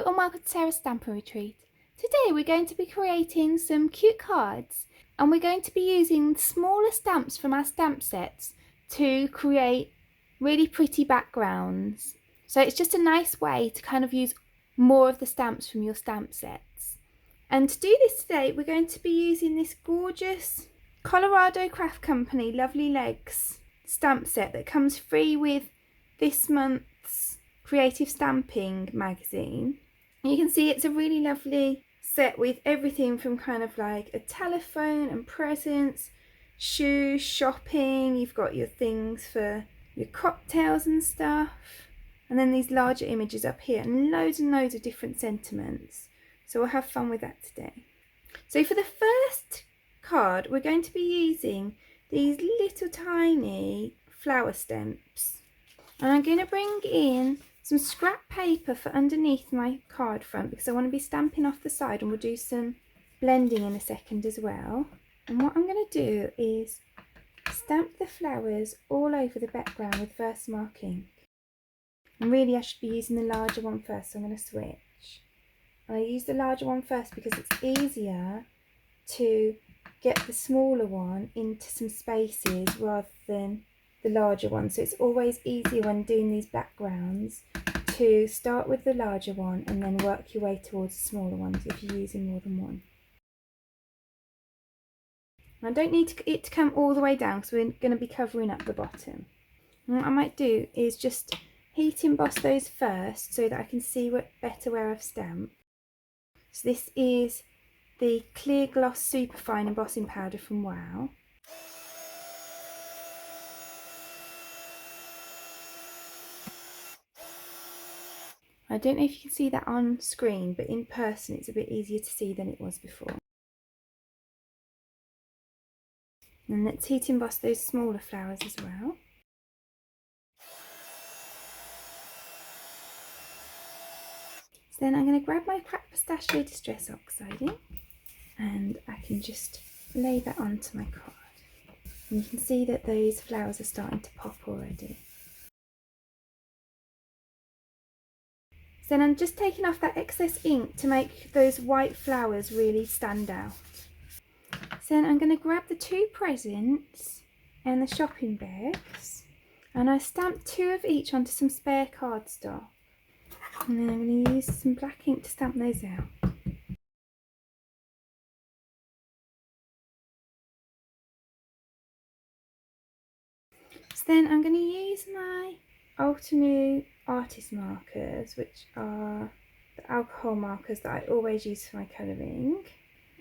Hello and welcome to Sarah's Stamping Retreat. Today we're going to be creating some cute cards and we're going to be using smaller stamps from our stamp sets to create really pretty backgrounds. So it's just a nice way to kind of use more of the stamps from your stamp sets. And to do this today we're going to be using this gorgeous Colorado Craft Company Lovely Legs stamp set that comes free with this month's Creative Stamping magazine. You can see it's a really lovely set with everything from kind of like a telephone and presents, shoes, shopping. You've got your things for your cocktails and stuff, and then these larger images up here and loads of different sentiments. So we'll have fun with that today. So for the first card we're going to be using these little tiny flower stamps, and I'm going to bring in some scrap paper for underneath my card front because I want to be stamping off the side, and we'll do some blending in a second as well. And what I'm going to do is stamp the flowers all over the background with Versamark ink. And really I should be using the larger one first, so I'm going to switch. And I use the larger one first because it's easier to get the smaller one into some spaces rather than the larger one. So it's always easier when doing these backgrounds to start with the larger one and then work your way towards the smaller ones if you're using more than one. I don't need it to come all the way down because we're going to be covering up the bottom. And what I might do is just heat emboss those first so that I can see better where I've stamped. So this is the Clear Gloss Superfine embossing powder from Wow. I don't know if you can see that on screen, but in person it's a bit easier to see than it was before. And let's heat emboss those smaller flowers as well. So then I'm going to grab my cracked pistachio distress oxiding and I can just lay that onto my card. And you can see that those flowers are starting to pop already. So then I'm just taking off that excess ink to make those white flowers really stand out. So then I'm going to grab the two presents and the shopping bags, and I stamp two of each onto some spare cardstock. And then I'm going to use some black ink to stamp those out. So then I'm going to use my Ultimate artist markers, which are the alcohol markers that I always use for my colouring,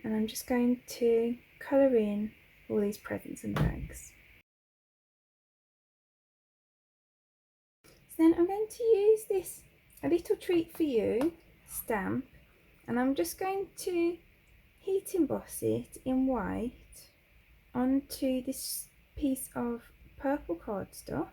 and I'm just going to colour in all these presents and bags. So then I'm going to use this A Little Treat for You stamp, and I'm just going to heat emboss it in white onto this piece of purple cardstock.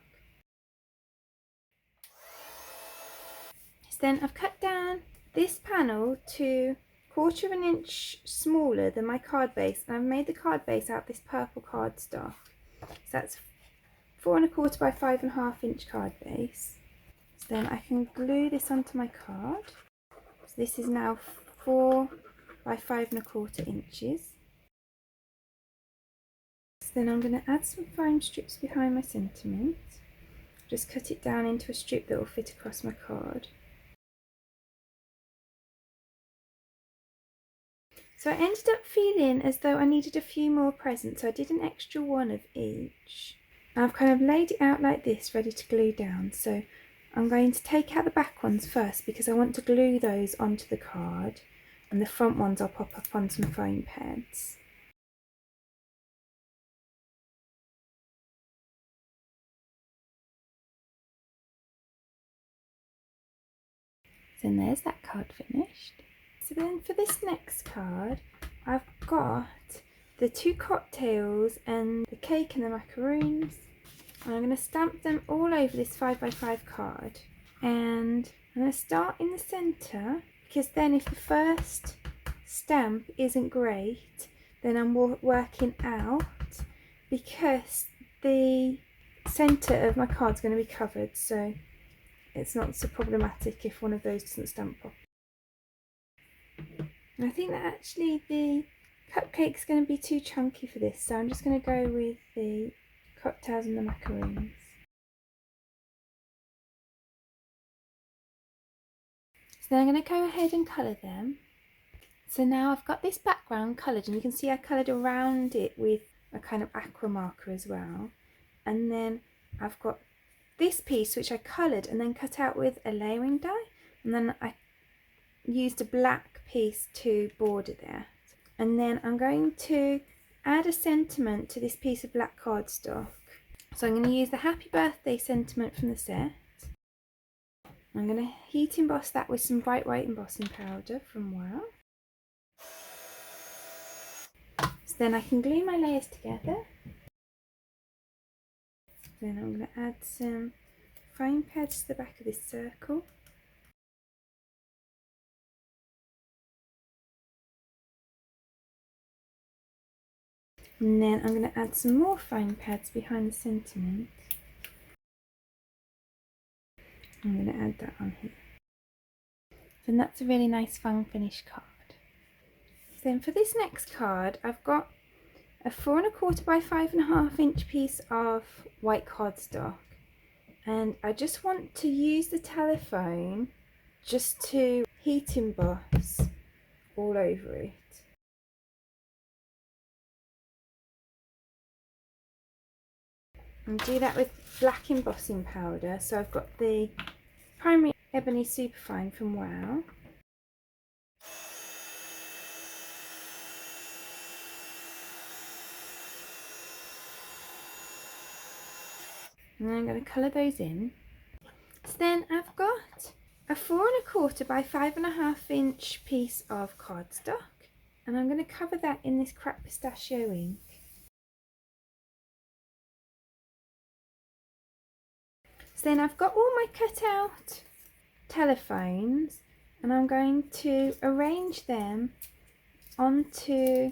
Then I've cut down this panel to 1/4 of an inch smaller than my card base, and I've made the card base out of this purple cardstock. So that's 4 1/4 by 5 1/2 inch card base. So then I can glue this onto my card. So this is now 4 by 5 1/4 inches. So then I'm going to add some foam strips behind my sentiment. Just cut it down into a strip that will fit across my card. So I ended up feeling as though I needed a few more presents, so I did an extra one of each. And I've kind of laid it out like this, ready to glue down. So I'm going to take out the back ones first because I want to glue those onto the card, and the front ones I'll pop up on some foam pads. So there's that card finished. So then for this next card, I've got the two cocktails and the cake and the macaroons. And I'm going to stamp them all over this 5 by 5 card. And I'm going to start in the centre, because then if the first stamp isn't great, then I'm working out, because the centre of my card's going to be covered, so it's not so problematic if one of those doesn't stamp properly. And I think that actually the cupcake's going to be too chunky for this, so I'm just going to go with the cocktails and the macaroons. So then I'm going to go ahead and colour them. So now I've got this background coloured, and you can see I coloured around it with a kind of aqua marker as well. And then I've got this piece which I coloured and then cut out with a layering die, and then I used a black piece to border there. And then I'm going to add a sentiment to this piece of black cardstock. So I'm going to use the happy birthday sentiment from the set. I'm going to heat emboss that with some bright white embossing powder from Wow. So then I can glue my layers together. Then I'm going to add some fine pads to the back of this circle. And then I'm going to add some more fine pads behind the sentiment. I'm going to add that on here. And that's a really nice fun finished card. Then for this next card, I've got a 4 1/4 by 5.5 inch piece of white cardstock. And I just want to use the telephone just to heat emboss all over it. And do that with black embossing powder. So I've got the primary Ebony Superfine from Wow. And I'm going to colour those in. So then I've got a 4 1/4 by 5.5 inch piece of cardstock, and I'm going to cover that in this cracked pistachio ink. So then I've got all my cut out telephones, and I'm going to arrange them onto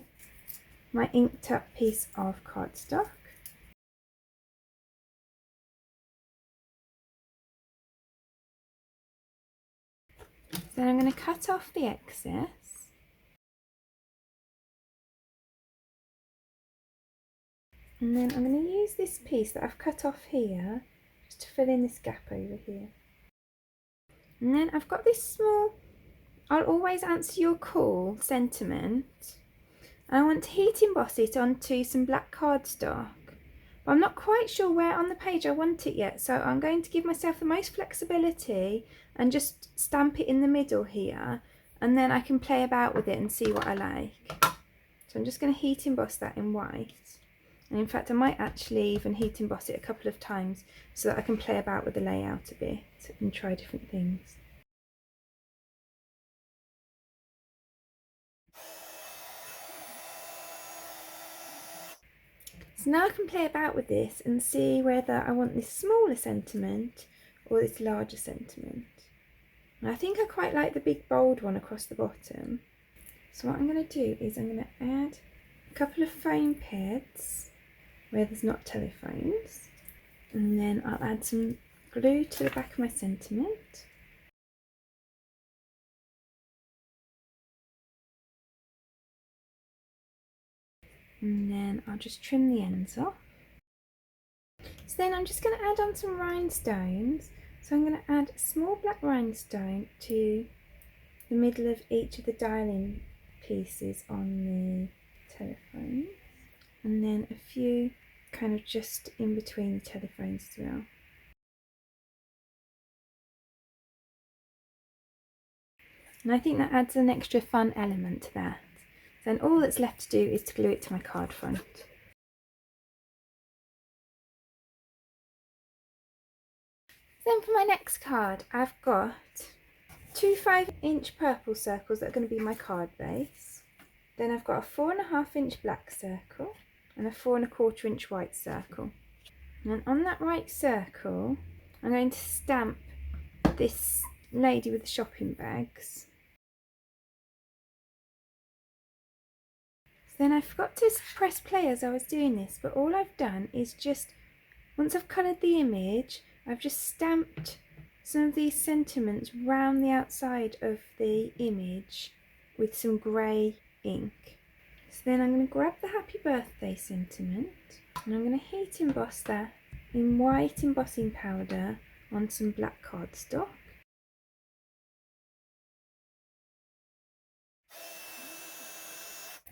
my inked up piece of cardstock. Then I'm going to cut off the excess. And then I'm going to use this piece that I've cut off here just to fill in this gap over here. And then I've got this small "I'll always answer your call" sentiment. I want to heat emboss it onto some black cardstock. But I'm not quite sure where on the page I want it yet, so I'm going to give myself the most flexibility and just stamp it in the middle here, and then I can play about with it and see what I like. So I'm just going to heat emboss that in white. And in fact I might actually even heat emboss it a couple of times so that I can play about with the layout a bit and try different things. So now I can play about with this and see whether I want this smaller sentiment or this larger sentiment. And I think I quite like the big bold one across the bottom. So what I'm going to do is I'm going to add a couple of foam pads where there's not telephones, and then I'll add some glue to the back of my sentiment. And then I'll just trim the ends off. So then I'm just going to add on some rhinestones. So I'm going to add a small black rhinestone to the middle of each of the dialing pieces on the telephone, and then a few kind of just in between the telephones as well. And I think that adds an extra fun element to that. Then all that's left to do is to glue it to my card front. Then for my next card, I've got two 5-inch purple circles that are going to be my card base. Then I've got a 4.5 inch black circle and a 4 1/4 inch white circle. And on that right circle, I'm going to stamp this lady with the shopping bags. Then I forgot to press play as I was doing this, but all I've done is just, once I've coloured the image, I've just stamped some of these sentiments round the outside of the image with some grey ink. So then I'm going to grab the Happy Birthday sentiment and I'm going to heat emboss that in white embossing powder on some black cardstock.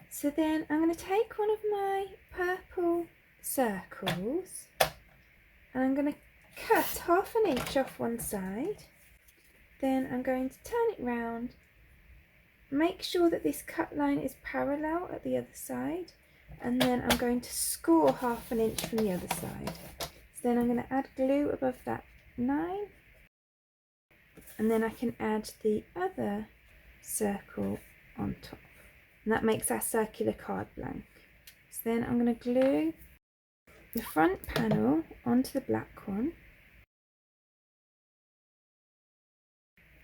So then I'm going to take one of my purple circles and I'm going to cut half an inch off one side. Then I'm going to turn it round, make sure that this cut line is parallel at the other side, and then I'm going to score half an inch from the other side. So then I'm going to add glue above that line, and then I can add the other circle on top, and that makes our circular card blank. So then I'm going to glue the front panel onto the black one,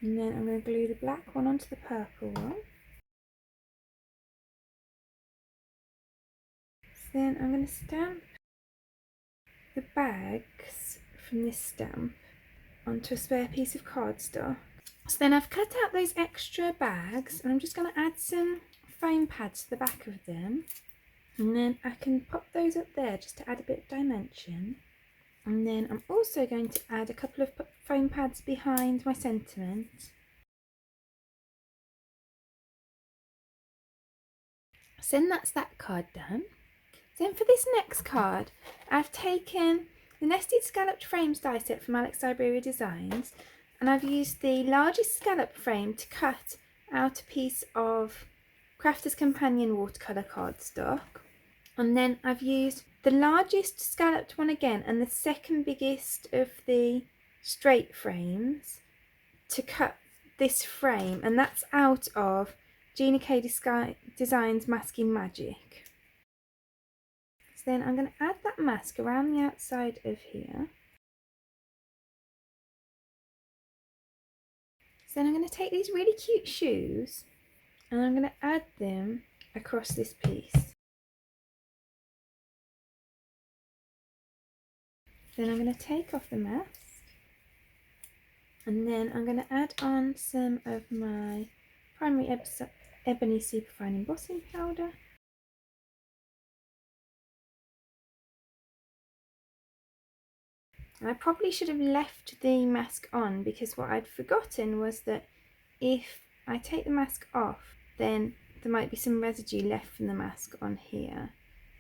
and then I'm going to glue the black one onto the purple one. So then I'm going to stamp the bags from this stamp onto a spare piece of cardstock. So then I've cut out those extra bags and I'm just going to add some foam pads to the back of them, and then I can pop those up there just to add a bit of dimension. And then I'm also going to add a couple of foam pads behind my sentiment. So then that's that card done. Then for this next card, I've taken the Nested Scalloped Frames die set from Syberia Designs, and I've used the largest scallop frame to cut out a piece of Crafter's Companion watercolour cardstock. And then I've used the largest scalloped one again and the second biggest of the straight frames to cut this frame, and that's out of Gina K Designs Masking Magic. So then I'm going to add that mask around the outside of here. So then I'm going to take these really cute shoes and I'm going to add them across this piece. Then I'm going to take off the mask, and then I'm going to add on some of my primary Ebony Superfine embossing powder. And I probably should have left the mask on, because what I'd forgotten was that if I take the mask off, then there might be some residue left from the mask on here.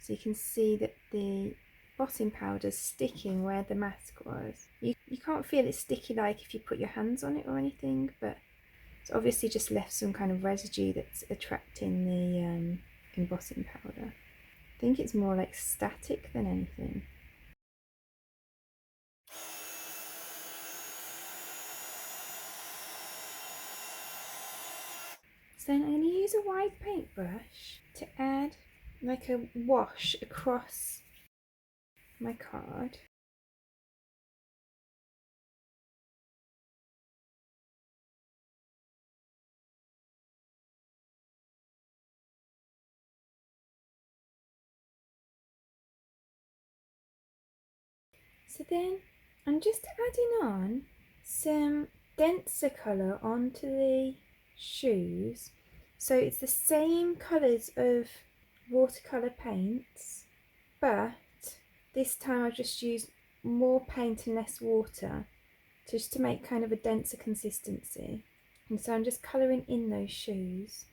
So you can see that the embossing powder's sticking where the mask was. You can't feel it sticky like if you put your hands on it or anything, but it's obviously just left some kind of residue that's attracting the embossing powder. I think it's more like static than anything. So then I'm going to use a wide paintbrush to add like a wash across my card. So then I'm just adding on some denser colour onto the shoes, so it's the same colours of watercolour paints, but this time I've just used more paint and less water just to make kind of a denser consistency. And so I'm just colouring in those shoes.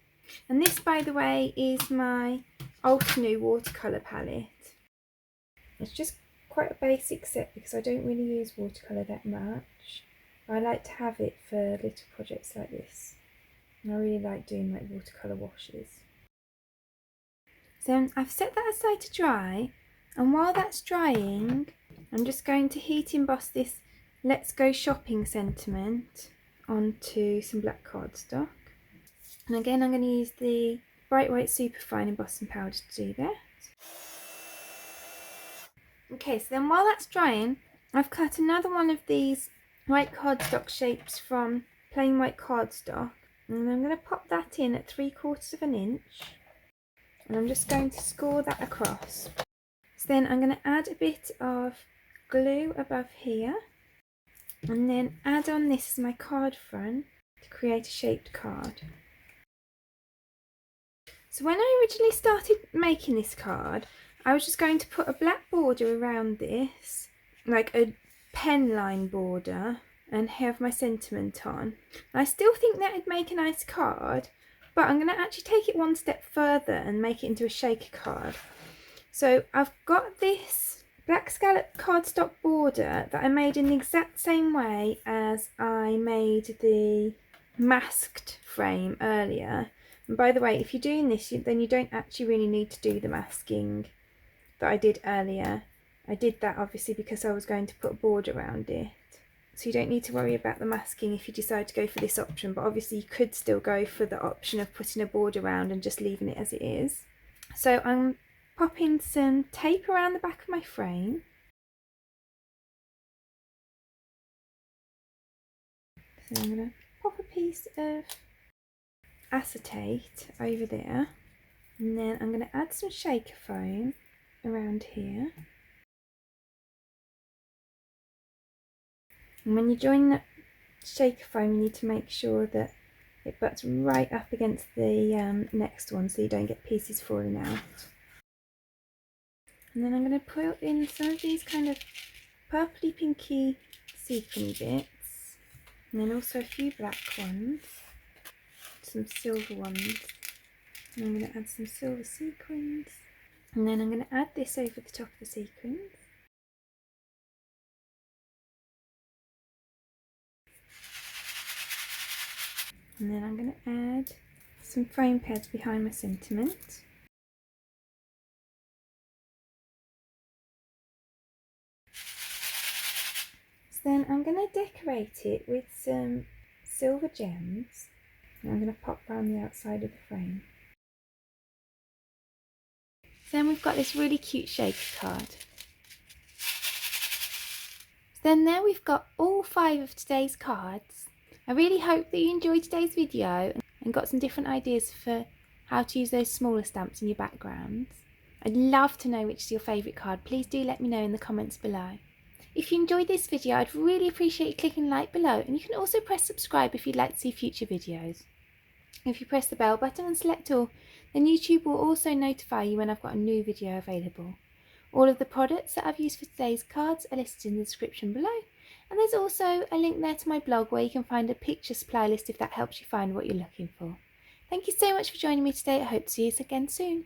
And this, by the way, is my Ultimate watercolour palette. It's just quite a basic set because I don't really use watercolour that much. I like to have it for little projects like this. And I really like doing like watercolour washes. So I've set that aside to dry, and while that's drying I'm just going to heat emboss this Let's Go Shopping sentiment onto some black cardstock. And again I'm going to use the Bright White Superfine embossing powder to do that. Okay, so then while that's drying, I've cut another one of these white cardstock shapes from plain white cardstock, and I'm going to pop that in at 3/4 of an inch, and I'm just going to score that across. So then I'm going to add a bit of glue above here, and then add on this as my card front to create a shaped card. So when I originally started making this card, I was just going to put a black border around this, like a pen line border, and have my sentiment on. I still think that would make a nice card, but I'm going to actually take it one step further and make it into a shaker card. So I've got this black scallop cardstock border that I made in the exact same way as I made the masked frame earlier. And by the way, if you're doing this, then you don't actually really need to do the masking that I did earlier. I did that obviously because I was going to put a border around it. So you don't need to worry about the masking if you decide to go for this option, but obviously you could still go for the option of putting a border around and just leaving it as it is. So I'm popping some tape around the back of my frame. So I'm going to pop a piece of acetate over there, and then I'm going to add some shaker foam around here. And when you join that shaker foam, you need to make sure that it butts right up against the next one so you don't get pieces falling out. And then I'm going to put in some of these kind of purpley pinky sequin bits, and then also a few black ones, some silver ones, and I'm going to add some silver sequins, and then I'm going to add this over the top of the sequins. And then I'm going to add some foam pads behind my sentiment. So then I'm going to decorate it with some silver gems. And I'm going to pop around the outside of the frame. Then we've got this really cute shaker card. So then there we've got all 5 of today's cards. I really hope that you enjoyed today's video and got some different ideas for how to use those smaller stamps in your backgrounds. I'd love to know which is your favourite card. Please do let me know in the comments below. If you enjoyed this video, I'd really appreciate you clicking like below, and you can also press subscribe if you'd like to see future videos. If you press the bell button and select all, then YouTube will also notify you when I've got a new video available. All of the products that I've used for today's cards are listed in the description below, and there's also a link there to my blog where you can find a picture supply list if that helps you find what you're looking for. Thank you so much for joining me today. I hope to see you again soon.